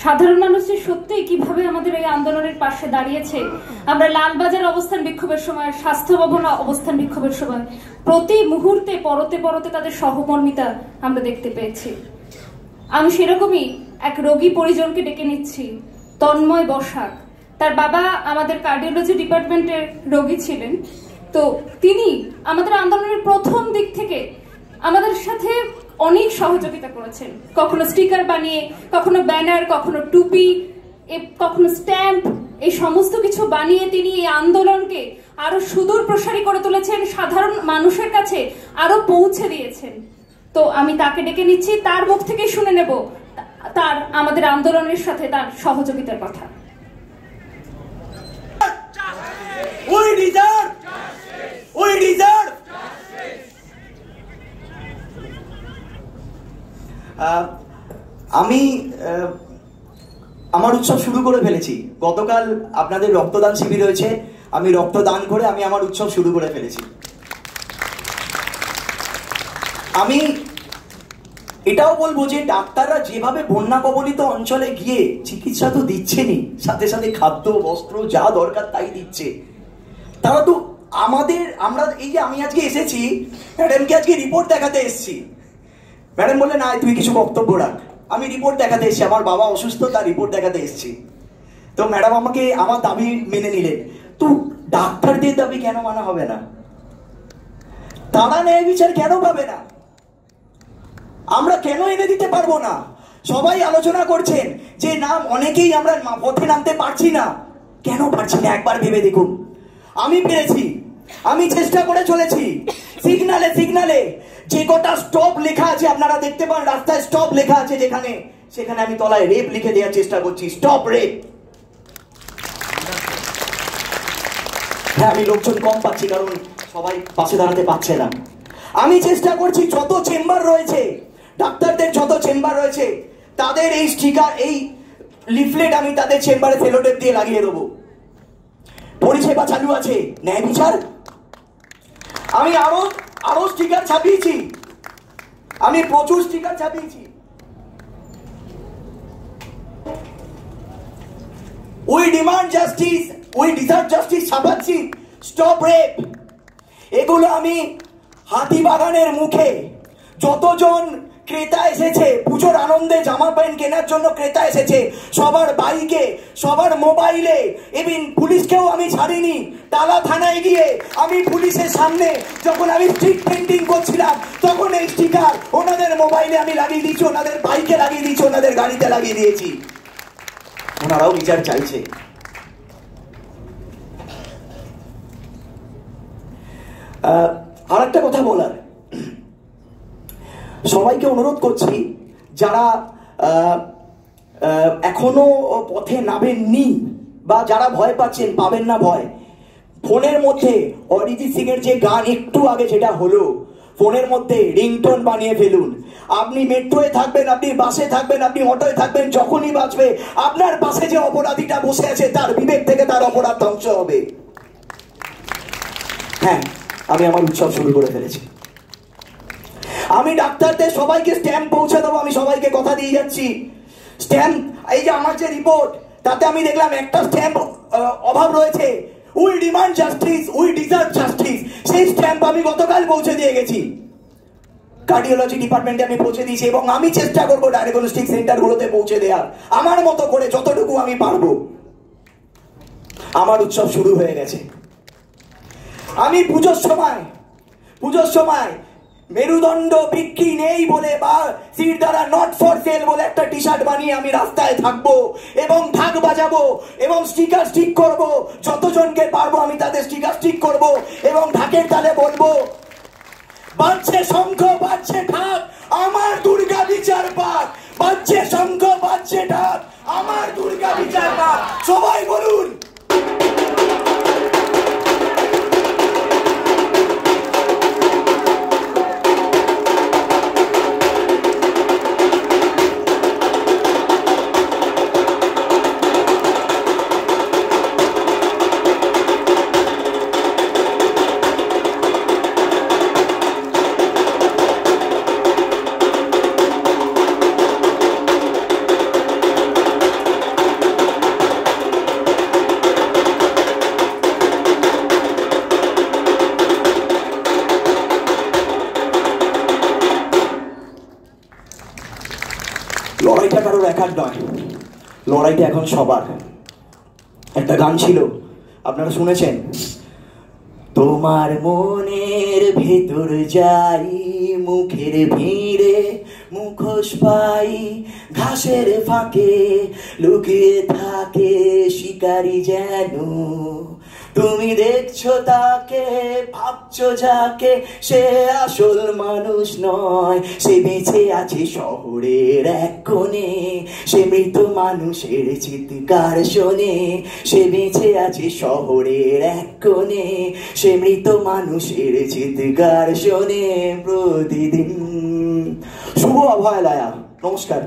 সাধারণ মানুষের সত্যিই কিভাবে আমাদের এই আন্দোলনের পাশে দাঁড়িয়েছে। আমরা লালবাজার অবস্থান বিক্ষোভের সময়, স্বাস্থ্য ভবন অবস্থান বিক্ষোভের সময় প্রতি মুহূর্তে পরতে পরতে তাদের সহমর্মিতা আমরা দেখতে পেয়েছি। আমি সেরকমই এক রোগী পরিজনকে ডেকে নিচ্ছি, তন্ময় বসাক। তার বাবা আমাদের কার্ডিওলজি ডিপার্টমেন্টের রোগী ছিলেন। তো তিনি আমাদের আন্দোলনের প্রথম দিক থেকে আমাদের সাথে অনেক সহযোগিতা করেছেন, কখনো স্টিকার বানিয়ে, কখনো ব্যানার, কখনো টুপি, কখনো স্ট্যাম্প, এই সমস্ত কিছু বানিয়ে তিনি এই আন্দোলনকে আরো সুদূর প্রসারী করে তুলেছেন, সাধারণ মানুষের কাছে আরো পৌঁছে দিয়েছেন। তো আমি তাকে ডেকে নিচ্ছি, তার মুখ থেকে শুনে নেব তার আমাদের আন্দোলনের সাথে তার সহযোগিতার কথা। We deserve justice. We deserve justice. আমি আমার উৎসব শুরু করে ফেলেছি। গতকাল আপনাদের রক্তদান শিবির হয়েছে, আমি রক্তদান করে আমি আমার উৎসব শুরু করে ফেলেছি। আমি এটাও বলবো যে ডাক্তাররা যেভাবে বন্যা কবলিত অঞ্চলে গিয়ে চিকিৎসা তো দিচ্ছেনই, সাথে সাথে খাদ্য, বস্ত্র যা দরকার তাই দিচ্ছে। তারা তো আমরা এই যে আমি আজকে এসেছি, ম্যাডামকে আজকে রিপোর্ট দেখাতে এসেছি। ম্যাডাম বললেন না তুই কিছু বক্তব্য রাখ। আমি রিপোর্ট দেখাতে এসেছি, আমার বাবা অসুস্থ, তার রিপোর্ট দেখাতে এসেছি। তো ম্যাডাম আমাকে আমার দাবি মেনে নিলেন। তো ডাক্তারদের দাবি কেন মানা হবে না? তারা ন্যায় বিচার কেন পাবে না? আমরা কেন এনে দিতে পারবো না? সবাই আলোচনা করছেন যে নাম অনেকেই আমরা পথে নামতে পারছি না। কেন পারছি না একবার ভেবে দেখুন। আমি পেরেছি, আমি চেষ্টা করে চলেছি। সিগনালে সিগনালে যে কটা স্টপ লেখা আছে আপনারা দেখতে পান, রাস্তায় স্টপ লেখা আছে যেখানে, সেখানে আমি তলায় রেপ লিখে দেওয়ার চেষ্টা করছি, স্টপ রেপ। হ্যাঁ, আমি লোকজন কম পাচ্ছি কারণ সবাই পাশে দাঁড়াতে পারছে না। আমি চেষ্টা করছি যত চেম্বার রয়েছে, ডাক্তারদের যত চেম্বার রয়েছে তাদের এই স্টিকার, এই লিফলেট আমি তাদের চেম্বারে সেলোটেপ দিয়ে লাগিয়ে দেবো। পরিষেবা চালু আছে, ন্যায় বিচার। আমি আরো স্টিকার ছাপিয়েছি, আমি প্রচুর স্টিকার ছাপিয়েছি। We demand justice, we deserve justice ছাপাচ্ছি, স্টপ রেপ। এগুলো আমি হাতিবাগানের মুখে যতজন ক্রেতা এসেছে, পুজোর আনন্দে জামা প্যান্ট কেনার জন্য ক্রেতা এসেছে, সবার বাইকে, সবার মোবাইলে, ইভিন পুলিশকেও আমি ছাড়িনি। টালা থানায় গিয়ে আমি পুলিশের সামনে যখন আমি স্ট্রিট পেন্টিং করছিলাম, তখন এই স্টিকার ওনাদের মোবাইলে আমি লাগিয়ে দিয়েছি, ওনাদের বাইকে লাগিয়ে দিয়েছি, ওনাদের গাড়িতে লাগিয়ে দিয়েছি। ওনারাও বিচার চাইছে। আর একটা কথা বলার, সবাইকে অনুরোধ করছি যারা এখনো পথে নামেননি বা যারা ভয় পাচ্ছেন, পাবেন না ভয়, ফোনের মধ্যে অরিজিৎ সিং এর যে গান একটু আগে যেটা হলো, ফোনের মধ্যে রিংটোন বানিয়ে ফেলুন। আপনি মেট্রোয় থাকবেন, আপনি বাসে থাকবেন, আপনি অটোয় থাকবেন, যখনই বাঁচবে আপনার পাশে যে অপরাধীটা বসে আছে তার বিবেক থেকে তার অপরাধ ধ্বংস হবে। হ্যাঁ, আমি আমার উৎসব শুরু করে ফেলেছি। আমি ডাক্তারদের সবাইকে স্ট্যাম্প পৌঁছে দেবো, আমি সবাইকে কথা দিয়ে যাচ্ছি। স্ট্যাম্প, এই যে আমার যে রিপোর্ট, তাতে আমি দেখলাম একটা স্ট্যাম্প অভাব রয়েছে, we demand justice, we deserve justice. সেই স্ট্যাম্প আমি গতকাল পৌঁছে দিয়ে গেছি, কার্ডিওলজি ডিপার্টমেন্টে আমি পৌঁছে দিয়েছি, এবং আমি চেষ্টা করবো ডায়াগনস্টিক সেন্টারগুলোতে পৌঁছে দেওয়ার, আমার মতো করে যতটুকু আমি পারবো। আমার উৎসব শুরু হয়ে গেছে। আমি পুজোর সময় মেরুদণ্ড বিক্রি নেই বলে বা সিট দ্বারা নট ফর সেল বলে একটা টি শার্ট বানিয়ে আমি রাস্তায় থাকবো এবং ঢাক বাজাবো এবং স্টিকার স্টিক করব। যতজনকে পারবো আমি তাদের স্টিকার স্টিক করব এবং ঢাকের তালে বলবো, বাজছে শঙ্খ বাজছে ঢাক, আমার দুর্গা বিচার পাক। বাজছে শঙ্খ বাজছে ঢাক, আমার দুর্গা বিচার পাক। সবাই বলুন। একার নয়, লড়াইটা এখন সবার। একটা গান ছিল, আপনারা শুনেছেন, তোমার মনের ভেতর যাই, মুখের ভিড়ে মুখোশ পাই, ঘাসের ফাঁকে লুকিয়ে থাকে শিকারি যেন। তুমি দেখছো তাকে, ভাবছো যাকে, সে আসল মানুষ নয়, সে বেঁচে আছে শহরের এক কোণে, সে মৃত মানুষের চিৎকার শোনে, সে বেঁচে আছে শহরের এক কোণে, সে মৃত মানুষের চিৎকার শোনে প্রতিদিন। শুভ অভয়ালয়া, নমস্কার।